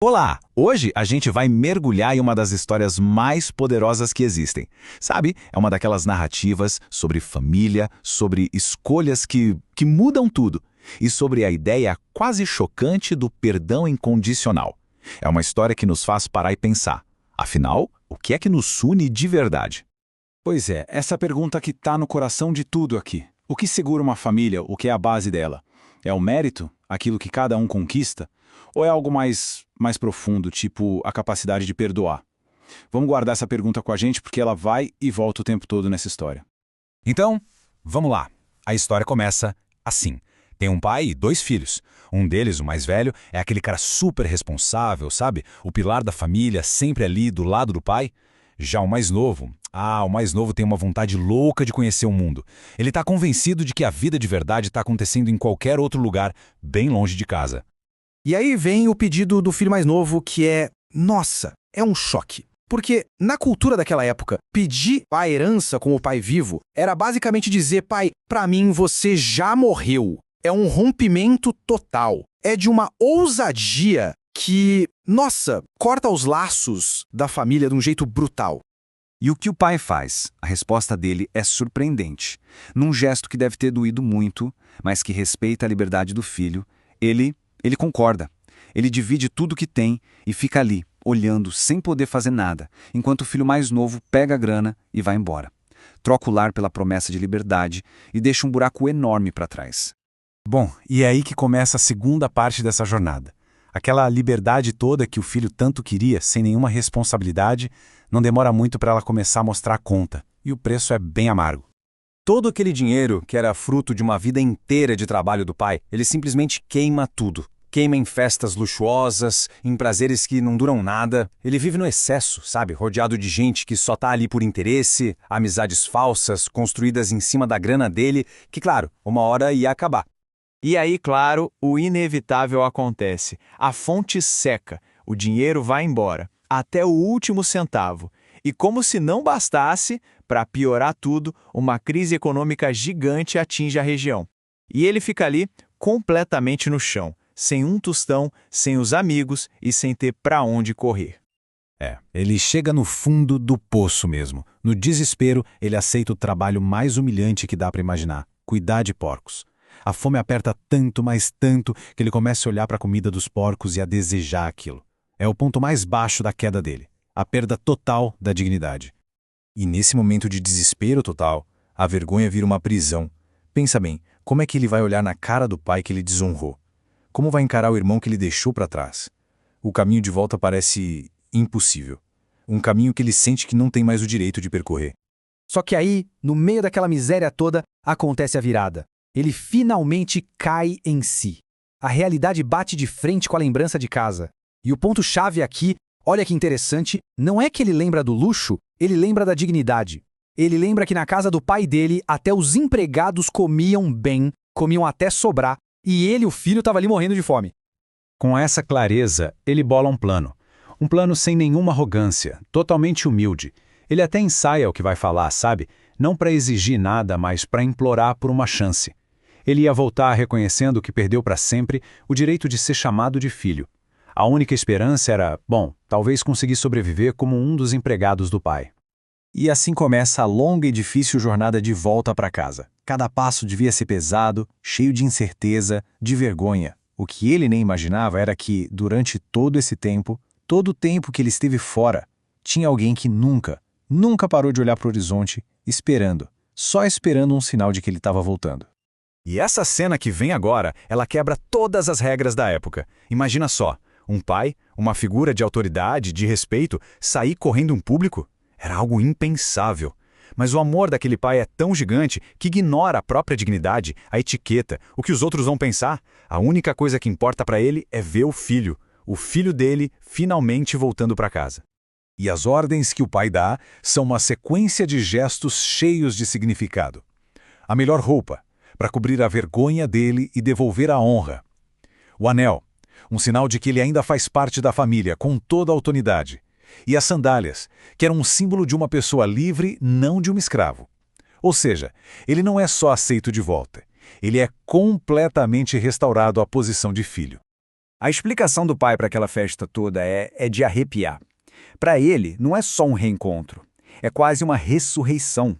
Olá! Hoje a gente vai mergulhar em uma das histórias mais poderosas que existem. Sabe, é uma daquelas narrativas sobre família, sobre escolhas que mudam tudo e sobre a ideia quase chocante do perdão incondicional. É uma história que nos faz parar e pensar. Afinal, o que é que nos une de verdade? Pois é, essa pergunta que está no coração de tudo aqui. O que segura uma família? O que é a base dela? É o mérito? Aquilo que cada um conquista? Ou é algo mais profundo, tipo a capacidade de perdoar? Vamos guardar essa pergunta com a gente porque ela vai e volta o tempo todo nessa história. Então, vamos lá. A história começa assim. Tem um pai e dois filhos. Um deles, o mais velho, é aquele cara super responsável, sabe? O pilar da família, sempre ali do lado do pai. Já o mais novo tem uma vontade louca de conhecer o mundo. Ele está convencido de que a vida de verdade está acontecendo em qualquer outro lugar, bem longe de casa. E aí vem o pedido do filho mais novo, que nossa, é um choque. Porque, na cultura daquela época, pedir a herança com o pai vivo era basicamente dizer, pai, pra mim você já morreu. É um rompimento total. É de uma ousadia que, nossa, corta os laços da família de um jeito brutal. E o que o pai faz? A resposta dele é surpreendente. Num gesto que deve ter doído muito, mas que respeita a liberdade do filho, ele concorda. Ele divide tudo que tem e fica ali, olhando, sem poder fazer nada, enquanto o filho mais novo pega a grana e vai embora. Troca o lar pela promessa de liberdade e deixa um buraco enorme para trás. Bom, e é aí que começa a segunda parte dessa jornada. Aquela liberdade toda que o filho tanto queria, sem nenhuma responsabilidade, não demora muito para ela começar a mostrar a conta, e o preço é bem amargo. Todo aquele dinheiro, que era fruto de uma vida inteira de trabalho do pai, ele simplesmente queima tudo. Queima em festas luxuosas, em prazeres que não duram nada. Ele vive no excesso, sabe? Rodeado de gente que só tá ali por interesse, amizades falsas, construídas em cima da grana dele, que, claro, uma hora ia acabar. E aí, claro, o inevitável acontece. A fonte seca, o dinheiro vai embora, até o último centavo. E como se não bastasse, para piorar tudo, uma crise econômica gigante atinge a região. E ele fica ali, completamente no chão, sem um tostão, sem os amigos e sem ter para onde correr. Ele chega no fundo do poço mesmo. No desespero, ele aceita o trabalho mais humilhante que dá para imaginar: cuidar de porcos. A fome aperta tanto, mas tanto, que ele começa a olhar para a comida dos porcos e a desejar aquilo. É o ponto mais baixo da queda dele, a perda total da dignidade. E nesse momento de desespero total, a vergonha vira uma prisão. Pensa bem, como é que ele vai olhar na cara do pai que ele desonrou? Como vai encarar o irmão que ele deixou para trás? O caminho de volta parece impossível. Um caminho que ele sente que não tem mais o direito de percorrer. Só que aí, no meio daquela miséria toda, acontece a virada. Ele finalmente cai em si. A realidade bate de frente com a lembrança de casa. E o ponto-chave aqui, olha que interessante, não é que ele lembra do luxo, ele lembra da dignidade. Ele lembra que na casa do pai dele, até os empregados comiam bem, comiam até sobrar, e ele, o filho, estava ali morrendo de fome. Com essa clareza, ele bola um plano. Um plano sem nenhuma arrogância, totalmente humilde. Ele até ensaia o que vai falar, sabe? Não para exigir nada, mas para implorar por uma chance. Ele ia voltar reconhecendo que perdeu para sempre o direito de ser chamado de filho. A única esperança era, talvez conseguir sobreviver como um dos empregados do pai. E assim começa a longa e difícil jornada de volta para casa. Cada passo devia ser pesado, cheio de incerteza, de vergonha. O que ele nem imaginava era que, durante todo esse tempo, todo o tempo que ele esteve fora, tinha alguém que nunca parou de olhar para o horizonte, esperando, só esperando um sinal de que ele estava voltando. E essa cena que vem agora, ela quebra todas as regras da época. Imagina só, um pai, uma figura de autoridade, de respeito, sair correndo em público? Era algo impensável. Mas o amor daquele pai é tão gigante que ignora a própria dignidade, a etiqueta, o que os outros vão pensar. A única coisa que importa para ele é ver o filho dele finalmente voltando para casa. E as ordens que o pai dá são uma sequência de gestos cheios de significado. A melhor roupa, para cobrir a vergonha dele e devolver a honra. O anel, um sinal de que ele ainda faz parte da família, com toda a autoridade. E as sandálias, que eram um símbolo de uma pessoa livre, não de um escravo. Ou seja, ele não é só aceito de volta, ele é completamente restaurado à posição de filho. A explicação do pai para aquela festa toda é de arrepiar. Para ele, não é só um reencontro, é quase uma ressurreição.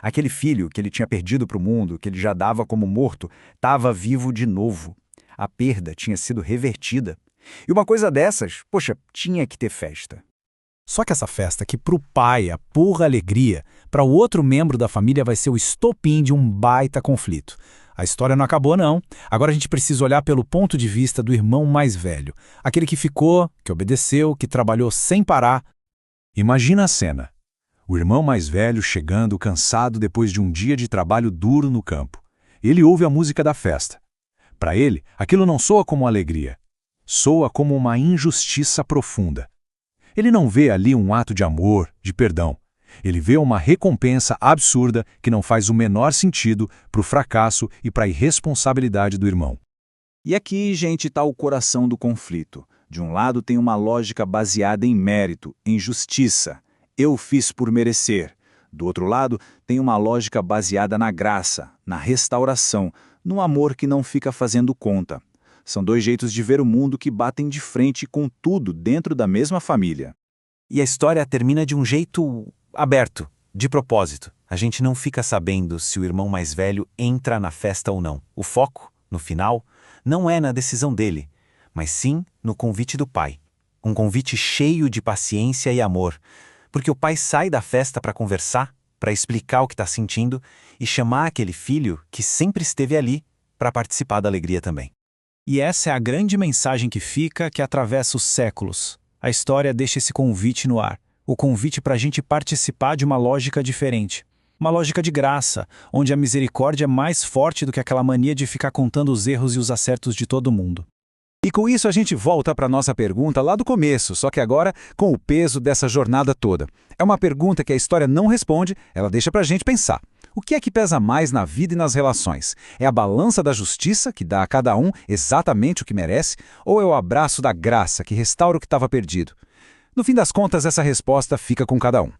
Aquele filho que ele tinha perdido para o mundo, que ele já dava como morto, estava vivo de novo. A perda tinha sido revertida. E uma coisa dessas, poxa, tinha que ter festa. Só que essa festa, que pro pai é pura alegria, para o outro membro da família vai ser o estopim de um baita conflito. A história não acabou, não. Agora a gente precisa olhar pelo ponto de vista do irmão mais velho. Aquele que ficou, que obedeceu, que trabalhou sem parar. Imagina a cena. O irmão mais velho chegando cansado depois de um dia de trabalho duro no campo. Ele ouve a música da festa. Para ele, aquilo não soa como alegria. Soa como uma injustiça profunda. Ele não vê ali um ato de amor, de perdão. Ele vê uma recompensa absurda que não faz o menor sentido para o fracasso e para a irresponsabilidade do irmão. E aqui, gente, está o coração do conflito. De um lado tem uma lógica baseada em mérito, em justiça. Eu fiz por merecer. Do outro lado, tem uma lógica baseada na graça, na restauração, no amor que não fica fazendo conta. São dois jeitos de ver o mundo que batem de frente com tudo dentro da mesma família. E a história termina de um jeito aberto, de propósito. A gente não fica sabendo se o irmão mais velho entra na festa ou não. O foco, no final, não é na decisão dele, mas sim no convite do pai. Um convite cheio de paciência e amor, porque o pai sai da festa para conversar, para explicar o que está sentindo e chamar aquele filho que sempre esteve ali para participar da alegria também. E essa é a grande mensagem que fica, que atravessa os séculos. A história deixa esse convite no ar. O convite para a gente participar de uma lógica diferente. Uma lógica de graça, onde a misericórdia é mais forte do que aquela mania de ficar contando os erros e os acertos de todo mundo. E com isso a gente volta para a nossa pergunta lá do começo, só que agora com o peso dessa jornada toda. É uma pergunta que a história não responde, ela deixa para a gente pensar. O que é que pesa mais na vida e nas relações? É a balança da justiça, que dá a cada um exatamente o que merece, ou é o abraço da graça, que restaura o que estava perdido? No fim das contas, essa resposta fica com cada um.